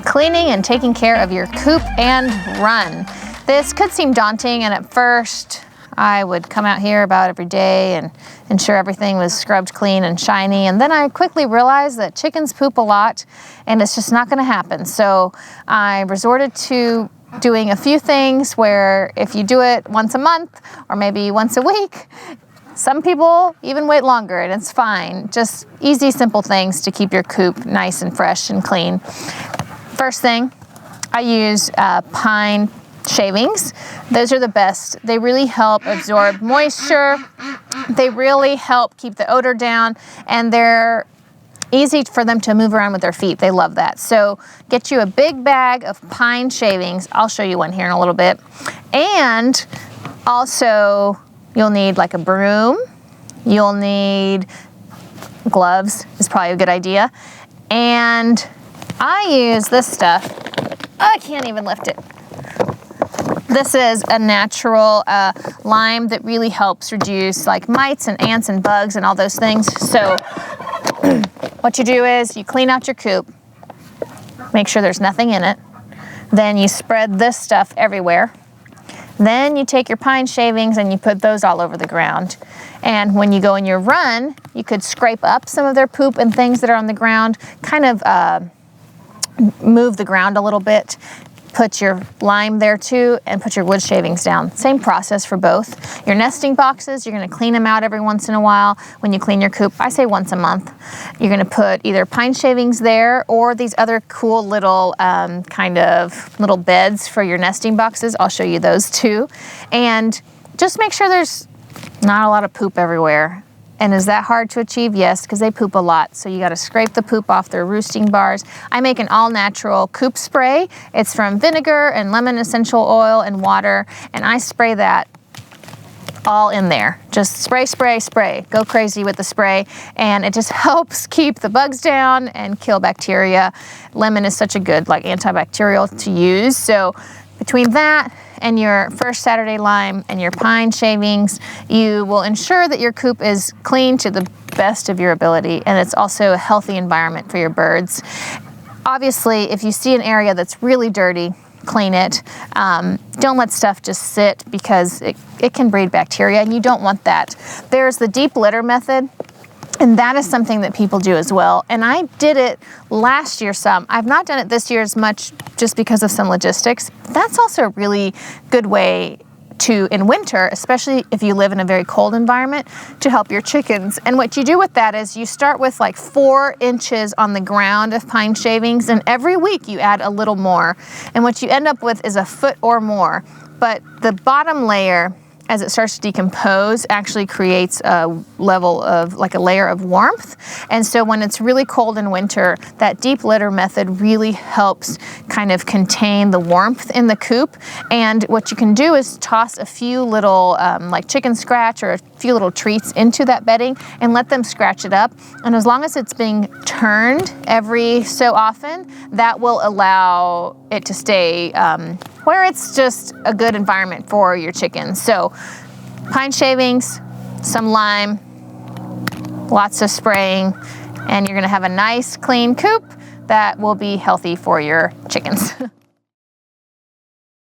cleaning and taking care of your coop and run. This could seem daunting, and at first I would come out here about every day and ensure everything was scrubbed clean and shiny, and then I quickly realized that chickens poop a lot and it's just not going to happen. So I resorted to doing a few things where if you do it once a month or maybe once a week, some people even wait longer, and it's fine. Just easy, simple things to keep your coop nice and fresh and clean. First thing, I use pine shavings. Those are the best. They really help absorb moisture. They really help keep the odor down, and they're easy for them to move around with their feet. They love that. So get you a big bag of pine shavings. I'll show you one here in a little bit. And also you'll need like a broom. You'll need gloves, is probably a good idea. And I use this stuff. I can't even lift it. This is a natural lime that really helps reduce like mites and ants and bugs and all those things. So what you do is you clean out your coop, make sure there's nothing in it. Then you spread this stuff everywhere. Then you take your pine shavings and you put those all over the ground. And when you go in your run, you could scrape up some of their poop and things that are on the ground, kind of move the ground a little bit. Put your lime there too, and put your wood shavings down. Same process for both. Your nesting boxes, you're gonna clean them out every once in a while. When you clean your coop, I say once a month. You're gonna put either pine shavings there or these other cool little kind of little beds for your nesting boxes. I'll show you those too. And just make sure there's not a lot of poop everywhere. And is that hard to achieve? Yes, because they poop a lot. So you got to scrape the poop off their roosting bars. I make an all-natural coop spray. It's from vinegar and lemon essential oil and water. And I spray that all in there. Just spray, spray, spray. Go crazy with the spray. And it just helps keep the bugs down and kill bacteria. Lemon is such a good like antibacterial to use. So between that and your first Saturday lime and your pine shavings, you will ensure that your coop is clean to the best of your ability, and it's also a healthy environment for your birds. Obviously, if you see an area that's really dirty, clean it. Don't let stuff just sit because it can breed bacteria, and you don't want that. There's the deep litter method. And that is something that people do as well. And I did it last year some. I've not done it this year as much just because of some logistics. That's also a really good way to, in winter, especially if you live in a very cold environment, to help your chickens. And what you do with that is you start with like 4 inches on the ground of pine shavings, and every week you add a little more. And what you end up with is a foot or more. But the bottom layer, as it starts to decompose, actually creates a level of like a layer of warmth. And so when it's really cold in winter, that deep litter method really helps kind of contain the warmth in the coop. And what you can do is toss a few little like chicken scratch or a few little treats into that bedding and let them scratch it up. And as long as it's being turned every so often, that will allow it to stay where it's just a good environment for your chickens. So pine shavings, some lime, lots of spraying, and you're gonna have a nice clean coop that will be healthy for your chickens.